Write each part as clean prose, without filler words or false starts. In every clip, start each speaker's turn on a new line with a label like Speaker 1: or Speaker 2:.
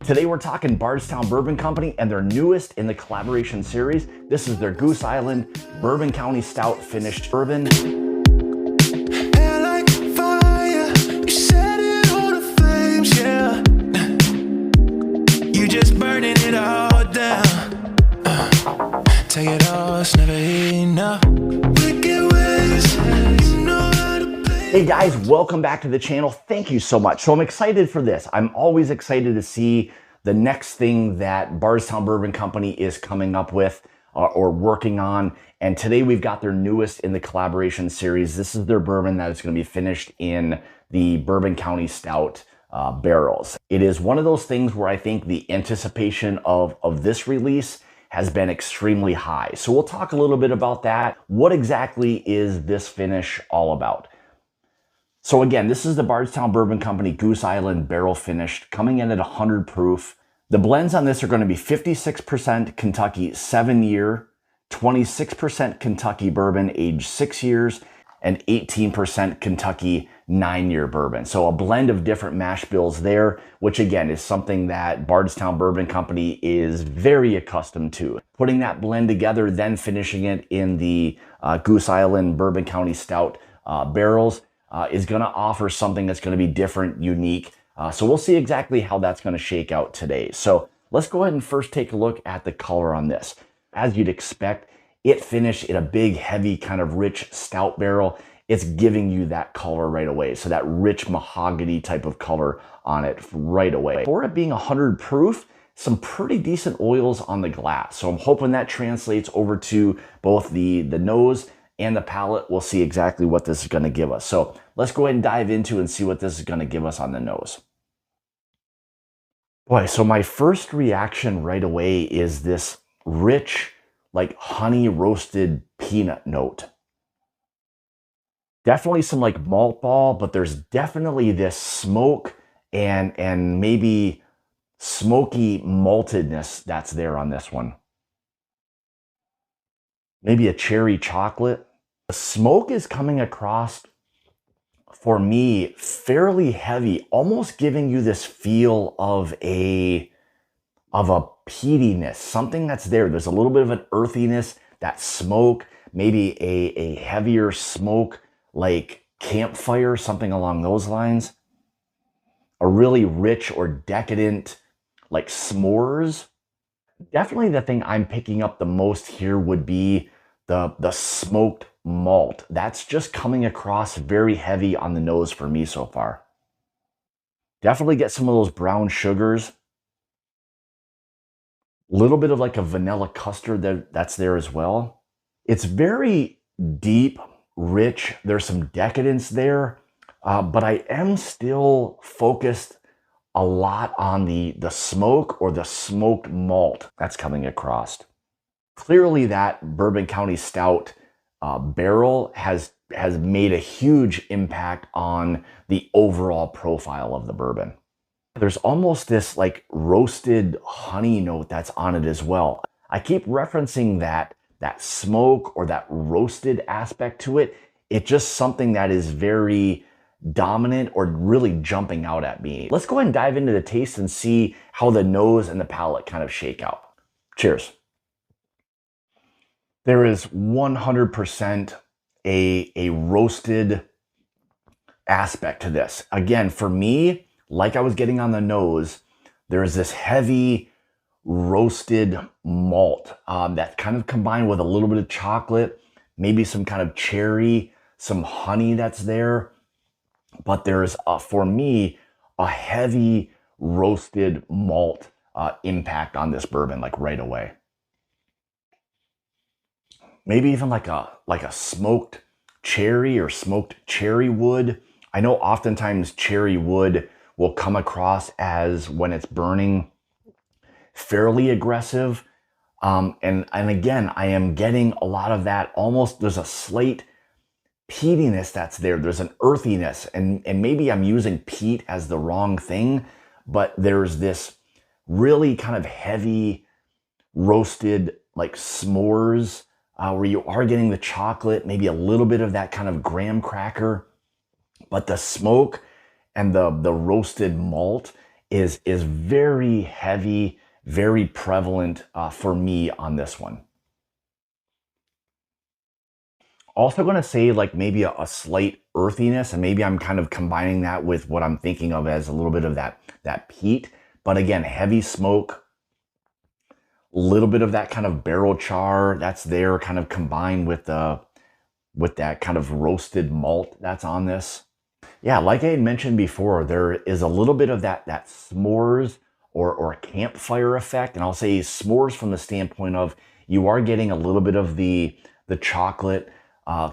Speaker 1: Today we're talking Bardstown Bourbon Company and their newest in the collaboration series. This is their Goose Island Bourbon County Stout finished bourbon.
Speaker 2: Like fire, you set it on the flames, yeah. You just burning it all down. Take it all, it's never enough. Wicked ways, you know how to play.
Speaker 1: Hey guys, welcome back to the channel. Thank you so much. So I'm excited for this. I'm always excited to see the next thing that Bardstown Bourbon Company is coming up with or working on. And today we've got their newest in the collaboration series. This is their bourbon that is going to be finished in the Bourbon County Stout barrels. It is one of those things where I think the anticipation of this release has been extremely high. So we'll talk a little bit about that. What exactly is this finish all about? So again, this is the Bardstown Bourbon Company Goose Island barrel finished, coming in at 100 proof. The blends on this are going to be 56% Kentucky 7-year, 26% Kentucky bourbon aged 6 years, and 18% Kentucky 9-year bourbon. So a blend of different mash bills there, which again is something that Bardstown Bourbon Company is very accustomed to. Putting that blend together, then finishing it in the Goose Island Bourbon County Stout barrels is going to offer something that's going to be different, unique. So we'll see exactly how that's going to shake out today. So let's go ahead and first take a look at the color on this. As you'd expect, it finished in a big, heavy, kind of rich stout barrel. It's giving you that color right away. So that rich mahogany type of color on it right away. For it being 100 proof, some pretty decent oils on the glass. So I'm hoping that translates over to both the nose and the palate. We'll see exactly what this is going to give us. So let's go ahead and dive into and see what this is going to give us on the nose. Boy, so my first reaction right away is this rich, like honey roasted peanut note. Definitely some like malt ball, but there's definitely this smoke and maybe smoky maltedness that's there on this one. Maybe a cherry chocolate. The smoke is coming across for me fairly heavy, almost giving you this feel of a peatiness, something that's there. There's a little bit of an earthiness, that smoke, maybe a heavier smoke like campfire, something along those lines. A really rich or decadent like s'mores. Definitely the thing I'm picking up the most here would be the smoked malt. That's just coming across very heavy on the nose for me so far. Definitely get some of those brown sugars. A little bit of like a vanilla custard that's there as well. It's very deep, rich. There's some decadence there, but I am still focused a lot on the smoke or the smoked malt that's coming across. Clearly that Bourbon County Stout barrel has made a huge impact on the overall profile of the bourbon. There's almost this like roasted honey note that's on it as well. I keep referencing that smoke or that roasted aspect to it. It's just something that is very dominant or really jumping out at me. Let's go ahead and dive into the taste and see how the nose and the palate kind of shake out. Cheers. There is 100% a roasted aspect to this. Again, for me, like I was getting on the nose, there is this heavy roasted malt that kind of combined with a little bit of chocolate, maybe some kind of cherry, some honey that's there. But there's, for me, a heavy roasted malt impact on this bourbon, like right away. Maybe even like a smoked cherry or smoked cherry wood. I know oftentimes cherry wood will come across as, when it's burning, fairly aggressive. And again, I am getting a lot of that. Almost, there's a slight peatiness that's there. There's an earthiness, and maybe I'm using peat as the wrong thing, but there's this really kind of heavy roasted like s'mores where you are getting the chocolate, maybe a little bit of that kind of graham cracker, but the smoke and the roasted malt is very heavy, very prevalent for me on this one. Also going to say like maybe a slight earthiness, and maybe I'm kind of combining that with what I'm thinking of as a little bit of that peat. But again, heavy smoke, a little bit of that kind of barrel char that's there, kind of combined with that kind of roasted malt that's on this. Yeah, like I had mentioned before, there is a little bit of that s'mores or campfire effect. And I'll say s'mores from the standpoint of you are getting a little bit of the chocolate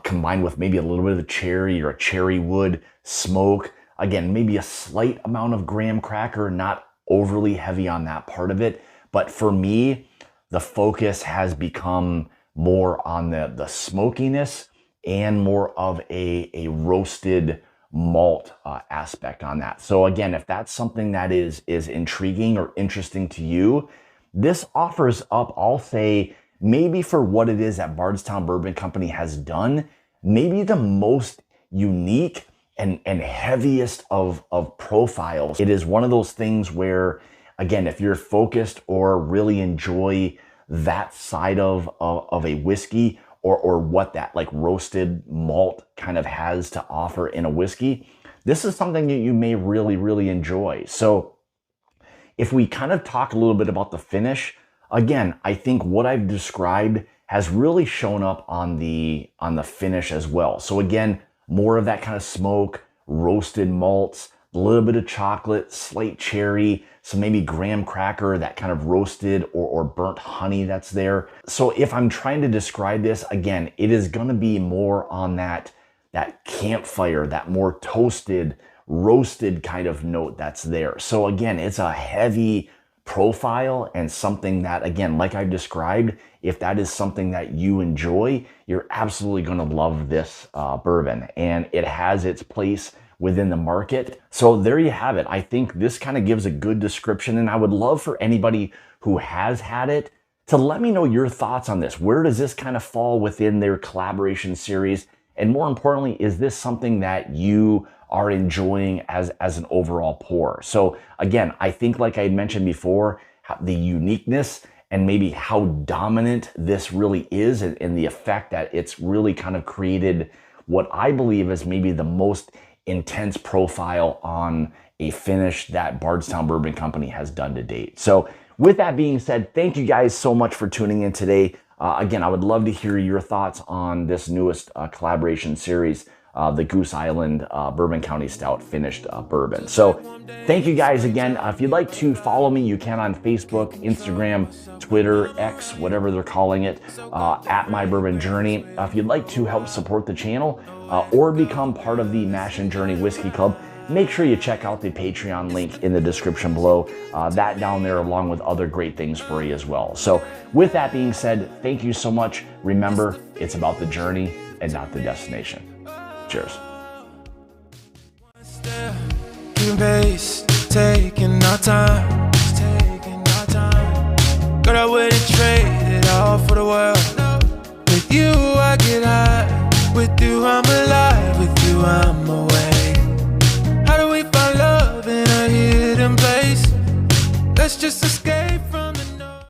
Speaker 1: combined with maybe a little bit of the cherry or a cherry wood smoke. Again, maybe a slight amount of graham cracker, not overly heavy on that part of it. But for me, the focus has become more on the smokiness and more of a roasted malt aspect on that. So again, if that's something that is intriguing or interesting to you, this offers up, I'll say, maybe for what it is that Bardstown Bourbon Company has done, maybe the most unique and heaviest of profiles. It is one of those things where, again, if you're focused or really enjoy that side of a whiskey, or what that like roasted malt kind of has to offer in a whiskey, this is something that you may really, really enjoy. So if we kind of talk a little bit about the finish, again, I think what I've described has really shown up on the finish as well. So again, more of that kind of smoke, roasted malts, a little bit of chocolate, slight cherry, some maybe graham cracker, that kind of roasted or burnt honey that's there. So if I'm trying to describe this, again, it is going to be more on that campfire, that more toasted, roasted kind of note that's there. So again, it's a heavy profile and something that, again, like I've described, if that is something that you enjoy, you're absolutely going to love this bourbon, and it has its place within the market. So there you have it. I think this kind of gives a good description, and I would love for anybody who has had it to let me know your thoughts on this. Where does this kind of fall within their collaboration series? And more importantly, is this something that you are enjoying as an overall pour? So again, I think like I had mentioned before, the uniqueness and maybe how dominant this really is, and the effect that it's really kind of created what I believe is maybe the most intense profile on a finish that Bardstown Bourbon Company has done to date. So with that being said, thank you guys so much for tuning in today. Again, I would love to hear your thoughts on this newest collaboration series, the Goose Island Bourbon County Stout finished bourbon. So thank you guys again. If you'd like to follow me, you can on Facebook, Instagram, Twitter, X, whatever they're calling it, at My Bourbon Journey. If you'd like to help support the channel or become part of the Mash and Journey Whiskey Club, make sure you check out the Patreon link in the description below. That down there along with other great things for you as well. So with that being said, thank you so much. Remember, it's about the journey and not the destination. Cheers.
Speaker 2: Taking our time. Girl, I wouldn't trade it all for the world. With you, I get high. With you, I'm alive. With you, I'm away. How do we find love in a hidden place? Let's just escape.